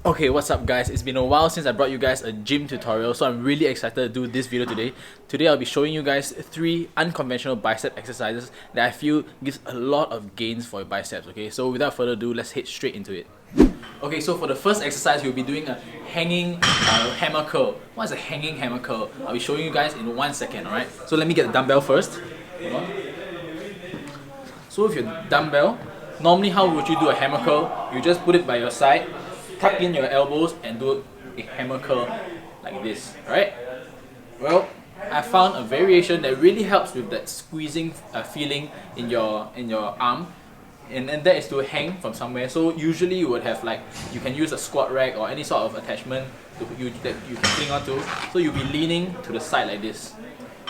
Okay, what's up guys? It's been a while since I brought you guys a gym tutorial, so I'm really excited to do this video today. Today I'll be showing you guys 3 unconventional bicep exercises that I feel gives a lot of gains for your biceps, okay? So without further ado, let's head straight into it. Okay, so for the first exercise, we'll be doing a hanging hammer curl. What is a hanging hammer curl? I'll be showing you guys in 1 second, alright? So let me get the dumbbell first. Hold on. So with your dumbbell, normally how would you do a hammer curl? You just put it by your side, tuck in your elbows and do a hammer curl like this, right? Well, I found a variation that really helps with that squeezing feeling in your arm, and that is to hang from somewhere. So usually you would have you can use a squat rack or any sort of attachment that you can cling onto. So you'll be leaning to the side like this.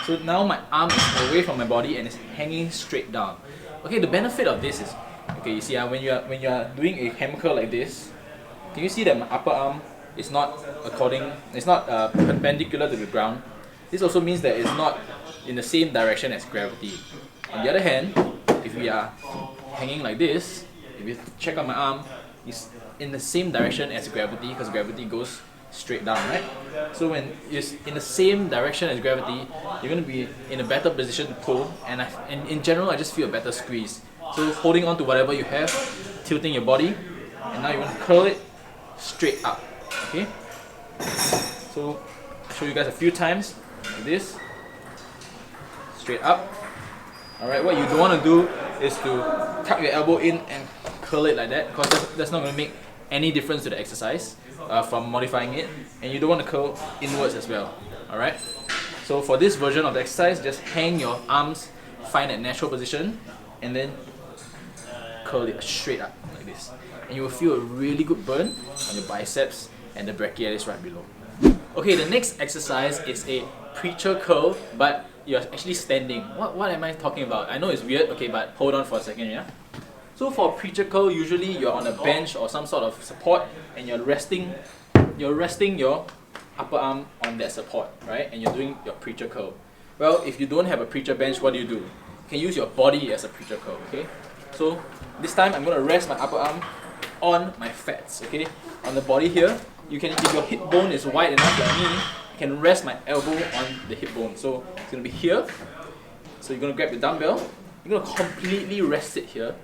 So now my arm is away from my body and it's hanging straight down. Okay, the benefit of this is, okay, you see when you are doing a hammer curl like this, can you see that my upper arm is not perpendicular to the ground? This also means that it's not in the same direction as gravity. On the other hand, if we are hanging like this, if you check out my arm, it's in the same direction as gravity because gravity goes straight down, right? So when it's in the same direction as gravity, you're going to be in a better position to pull, and in general I just feel a better squeeze. So holding on to whatever you have, tilting your body, and now you want to curl it straight up, okay? So I'll show you guys a few times like this, straight up. Alright, what you don't want to do is to tuck your elbow in and curl it like that, because that's not going to make any difference to the exercise from modifying it, and you don't want to curl inwards as well. Alright, so for this version of the exercise, just hang your arms, find that natural position, and then curl it straight up like this, and you will feel a really good burn on your biceps and the brachialis right below. Okay, the next exercise is a preacher curl, but you're actually standing. What am I talking about? I know it's weird, okay, but hold on for a second, yeah? So for preacher curl, usually you're on a bench or some sort of support, and you're resting your upper arm on that support, right? And you're doing your preacher curl. Well, if you don't have a preacher bench, what do? You can use your body as a preacher curl, okay? So this time I'm going to rest my upper arm on my fats, okay? On the body here, you can, if your hip bone is wide enough like me, you can rest my elbow on the hip bone. So it's going to be here. So you're going to grab the dumbbell, you're going to completely rest it here.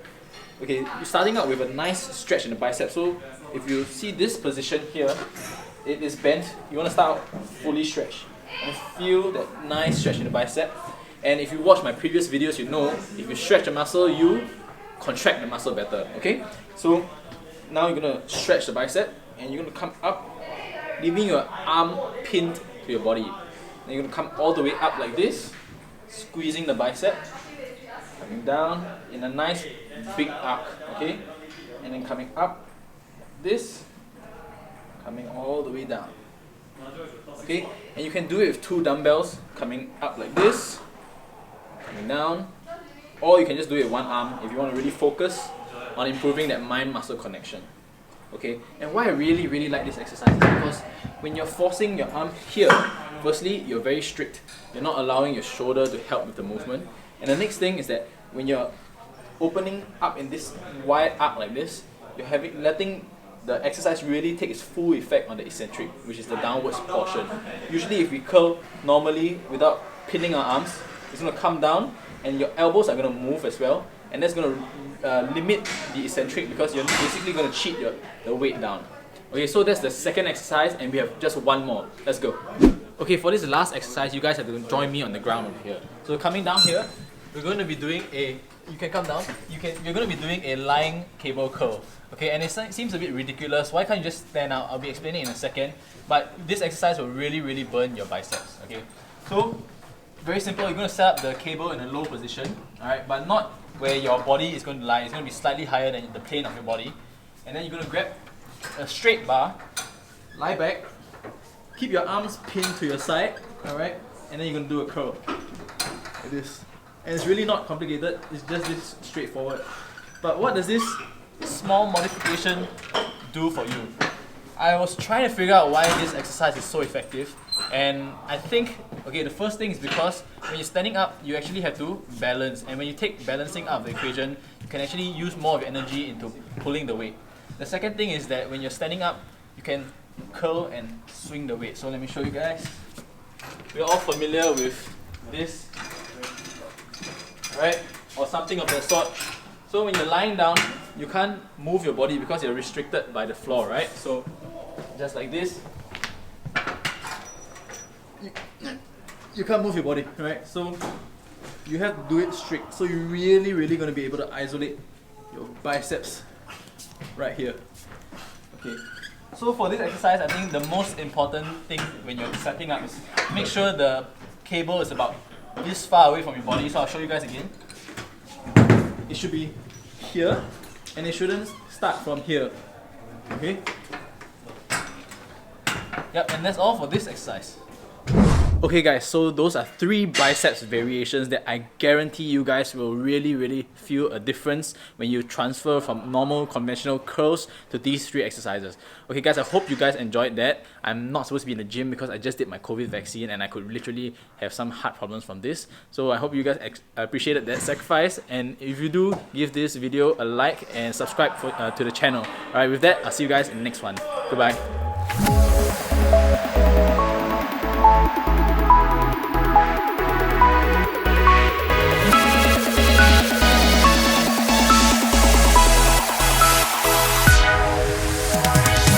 Okay, you're starting out with a nice stretch in the bicep. So if you see this position here, it is bent. You want to start out fully stretched and feel that nice stretch in the bicep. And if you watch my previous videos, you know if you stretch a muscle, you contract the muscle better. Okay, so now you're going to stretch the bicep and you're going to come up, leaving your arm pinned to your body. Then you're going to come all the way up like this, squeezing the bicep, coming down in a nice big arc, okay? And then coming up like this, coming all the way down. Okay? And you can do it with 2 dumbbells, coming up like this, coming down, or you can just do it with 1 arm if you want to really focus on improving that mind-muscle connection. Okay? And why I really like this exercise is because when you're forcing your arm here, firstly, you're very strict. You're not allowing your shoulder to help with the movement. And the next thing is that when you're opening up in this wide arc like this, you're letting the exercise really take its full effect on the eccentric, which is the downwards portion. Usually if we curl normally without pinning our arms, it's going to come down and your elbows are going to move as well, and that's going to limit the eccentric because you're basically going to cheat the weight down. Okay, so that's the second exercise and we have just 1 more. Let's go. Okay, for this last exercise, you guys have to join me on the ground over here. So coming down here, we're going to be doing you can come down, you're going to be doing a lying cable curl. Okay, and it seems a bit ridiculous. Why can't you just stand out? I'll be explaining in a second. But this exercise will really burn your biceps. Okay, so very simple. You're going to set up the cable in a low position, alright, but not where your body is going to lie. It's going to be slightly higher than the plane of your body. And then you're going to grab a straight bar, lie back, keep your arms pinned to your side, alright, and then you're going to do a curl like this. And it's really not complicated, it's just this straightforward. But what does this small modification do for you? I was trying to figure out why this exercise is so effective, and I think, okay, the first thing is because when you're standing up, you actually have to balance, and when you take balancing out of the equation, you can actually use more of your energy into pulling the weight. The second thing is that when you're standing up, you can curl and swing the weight. So let me show you guys. We're all familiar with this, right? Or something of that sort. So when you're lying down, you can't move your body because you're restricted by the floor, right? So just like this, you can't move your body, right? So you have to do it strict. So you're really going to be able to isolate your biceps right here. Okay. So for this exercise, I think the most important thing when you're setting up is make sure the cable is about this far away from your body. So I'll show you guys again. It should be here, and it shouldn't start from here. Okay? Yep, and that's all for this exercise. Okay guys, so those are 3 biceps variations that I guarantee you guys will really feel a difference when you transfer from normal conventional curls to these 3 exercises. Okay guys, I hope you guys enjoyed that. I'm not supposed to be in the gym because I just did my COVID vaccine and I could literally have some heart problems from this. So I hope you guys appreciated that sacrifice, and if you do, give this video a like and subscribe to the channel. Alright, with that, I'll see you guys in the next one. Goodbye.